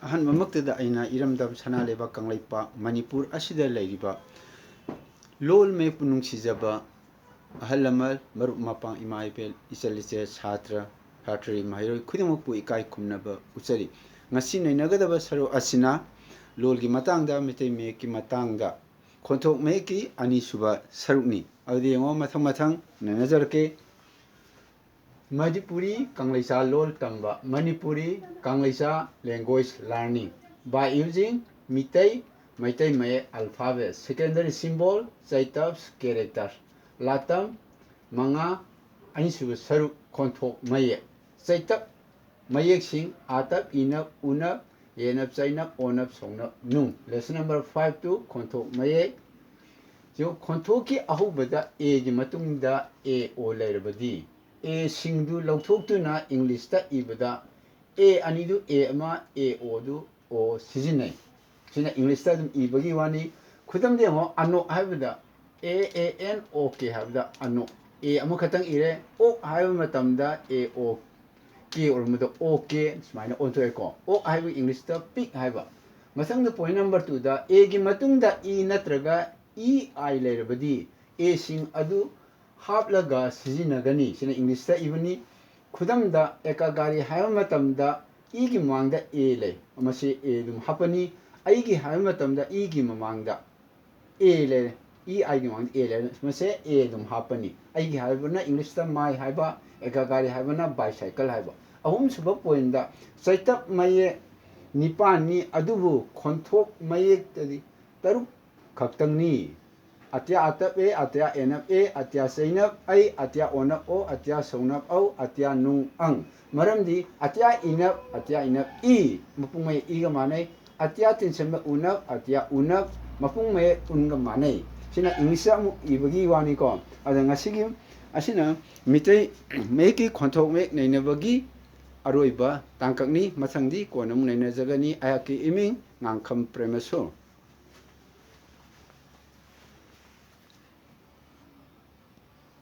ꯑꯍꯥꯟꯕꯃꯛꯇꯗ ꯑꯩꯅ ꯏꯔꯝꯗꯝ ꯁꯅꯥꯂꯩꯕꯥꯛ ꯀꯪꯂꯩꯄꯥꯛ ꯃꯅꯤꯄꯨꯔ ꯑꯁꯤꯗ ꯂꯩꯔꯤꯕ ꯂꯣꯜ ꯃꯌꯦꯛꯄꯨ ꯅꯨꯡꯁꯤꯖꯕ ꯑꯍꯜ ꯂꯃꯟ ꯃꯔꯨꯞ ꯃꯄꯥꯡ ꯏꯃꯥ ꯏꯕꯦꯜ ꯏꯆꯜ ꯏꯆꯦ ꯁꯥꯇ꯭ꯔ ꯁꯥꯇ꯭ꯔꯤ ꯃꯍꯩꯔꯣꯏ ꯈꯨꯗꯤꯡꯃꯛꯄꯨ ꯏꯀꯥꯏ ꯈꯨꯝꯅꯕ ꯎꯠꯆꯔꯤ. ꯉꯁꯤ ꯅꯩꯅꯒꯗꯕ ꯁꯔꯨꯛ ꯑꯁꯤꯅ ꯂꯣꯜꯒꯤ ꯃꯇꯥꯡꯗ ꯃꯩꯇꯩ ꯃꯌꯦꯛꯀꯤ ꯃꯇꯥꯡꯗ ꯈꯣꯟꯊꯣꯛ ꯃꯌꯦꯛꯀꯤ ꯑꯅꯤꯁꯨꯕ ꯁꯔꯨꯛꯅꯤ. ꯑꯗꯨꯗꯤ ꯌꯦꯡꯉꯣ ꯃꯊꯪ ꯃꯊꯪ ꯅꯩꯅꯖꯔꯛꯀꯦ. Manipuri Kanglecha Lol Tamba Manipuri Kanglecha language learning by using Mitai Mayek alphabet secondary symbol Chaitabs characters Latam Manga Anisuba Saruk Khonthok Mayek Chaitab Mayek Sing Atap Inap Unap Yenap Chainap Onap Songnap Nung. Lesson number 5 to Khonthok Mayek. Khonthokki ahubada A gi matungda A O lairabadi A singdu lauthokuna English ta ibada A anidu A ama A O du O sijinai sina English ta dum ibagi wani khudam de ngo ano haibada A N O K haibada ano A ama khatang ire O haiba matamda A O K ormudo O K smaina onto eko O haiba English ta pick haiba masang the point number 2 da A gi matungda E natraga E I lairabadi A sing adu haplaga sijinagani sina English ta ibani khudamda ekagari haiba matamda E gi mamangda A lay amase A dum hapani ai gi haiba matamda E gi mamangda A lay E I gi mamangda A lay amase A dum hapani ai gi haiba na English ta mai haiba ekagari haiba na bicycle haiba ahum suba point da Chaitab Mayek Nipani adubu Khonthok Mayek tadi taruk Kaktangni Atya atap A, atya enap A, atya sainap ai, atya onap O, atya saunap Au, atya nung ang. Maramdi atya inap I, mapung may I ga manay, atya tinsamba unap, atya unap, mapung may un ga manay. Sina Englisa mo ibagi wani ko. Ada ngasigi asina mitay mayki Khonthok mayek nainabagi aroiba tangkakni masangdi ko namung nainajagani ayaki iming ngangkam premaso.